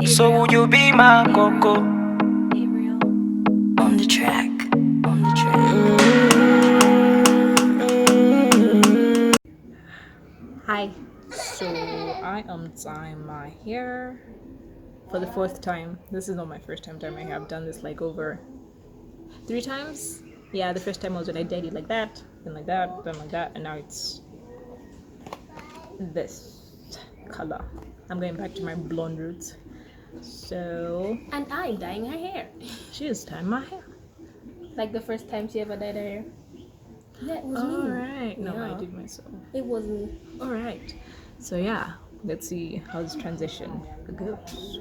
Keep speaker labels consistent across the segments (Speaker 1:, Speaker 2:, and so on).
Speaker 1: So would you be my coco?
Speaker 2: On the track.
Speaker 3: Hi, so I am dyeing my hair for the fourth time. This is not my first time dyeing my hair. I've done this like over 3 times. Yeah, the first time was when I dyed it like that, then like that, then like that, and now it's this color. I'm going back to my blonde roots. So
Speaker 4: And I'm dyeing her hair.
Speaker 3: she is dyeing my hair.
Speaker 4: Like the first time she ever dyed her hair. Yeah, it was me.
Speaker 3: Alright, no, I
Speaker 4: Yeah.
Speaker 3: did myself.
Speaker 4: It was me.
Speaker 3: Alright, so yeah, let's see how this transition goes.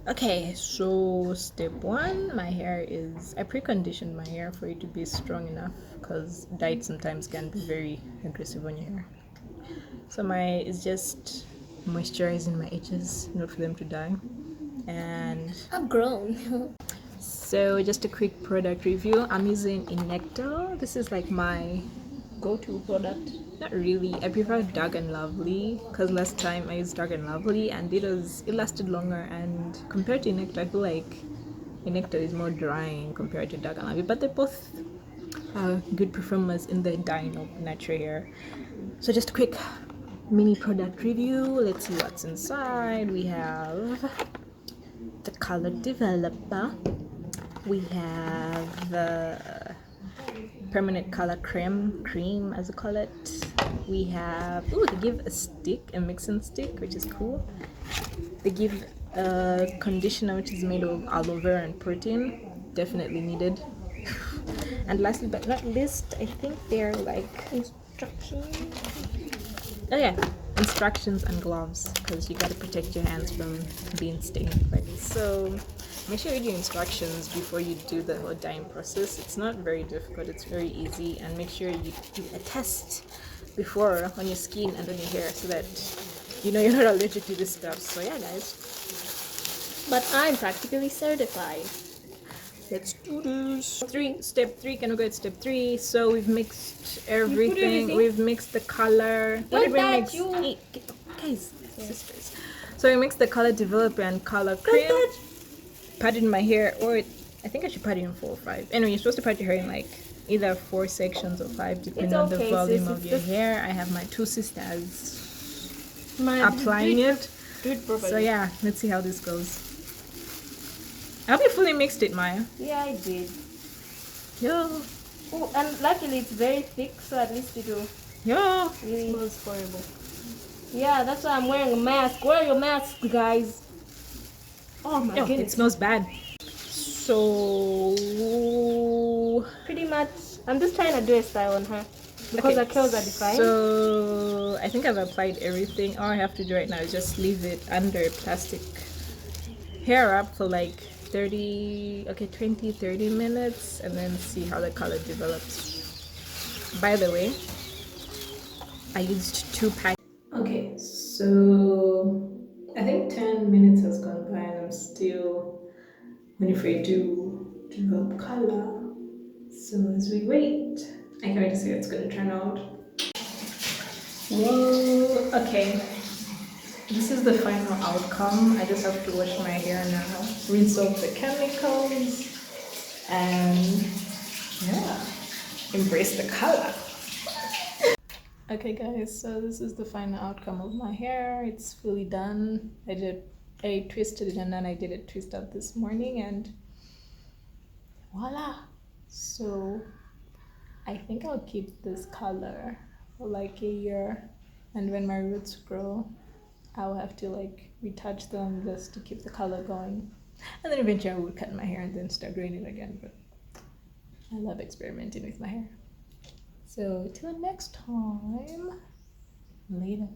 Speaker 3: Okay, so step one, my hair is, I preconditioned my hair for it to be strong enough because dyed sometimes can be very aggressive on your hair. So it's just moisturizing my edges, not for them to dye. And
Speaker 4: I've grown.
Speaker 3: so just a quick product review. I'm using Inecto. This is like my go-to product. Not really. I prefer Dark and Lovely because last time I used Dark and Lovely and it lasted longer, and compared to Inecto I feel like Inecto is more drying compared to Dark and Lovely, but they're both good performers in the dyeing of natural hair. So just a quick mini product review. Let's see what's inside. We have the color developer. We have the permanent color cream as I call it. We have, they give a stick, a mixing stick, which is cool. They give a conditioner which is made of aloe vera and protein, definitely needed. And lastly but not least, I think they're like instructions. Oh yeah, instructions and gloves, because you gotta protect your hands from being stained by this. So make sure you read your instructions before you do the whole dyeing process. It's not very difficult, it's very easy, and make sure you do a test before on your skin and on your hair so that you know you're not allergic to this stuff. So yeah guys,
Speaker 4: But I'm practically certified.
Speaker 3: let's do this. Step three, can we go at step three? So we've mixed everything. We've mixed the color. What did we mix? Hey, guys, sisters. So we mixed the color developer and color cream. Patted my hair, or I think I should pat it in 4 or 5. Anyway, you're supposed to pat your hair in like either 4 sections or 5, depending on the volume of your hair. I have my 2 sisters applying it. So yeah, let's see how this goes. I hope you fully mixed it, Maya.
Speaker 4: Yeah, I did.
Speaker 3: Yo,
Speaker 4: Oh, and luckily it's very thick, so at least it will
Speaker 3: yo.
Speaker 4: really smells horrible. Yeah, that's why I'm wearing a mask. Wear your mask, guys. Oh my
Speaker 3: Yo, it
Speaker 4: goodness.
Speaker 3: smells bad. So
Speaker 4: Pretty much, I'm just trying to do a style on her because her curls are defined.
Speaker 3: So I think I've applied everything. All I have to do right now is just leave it under a plastic hair wrap for like 20, 30 minutes, and then see how the color develops. By the way, I used 2 packs. Okay, so I think 10 minutes has gone by and I'm still waiting for it to develop color. So as we wait, I can't wait to see how it's gonna turn out. Whoa, okay. This is the final outcome. I just have to wash my hair now, rinse off the chemicals, and yeah, embrace the color. Okay guys, so this is the final outcome of my hair. It's fully done. I twisted it and then I did a twist up this morning and voila. So I think I'll keep this color for like a year, and when my roots grow I'll have to like retouch them just to keep the color going, and then eventually I would cut my hair and then start growing it again. But I love experimenting with my hair. So till next time, later.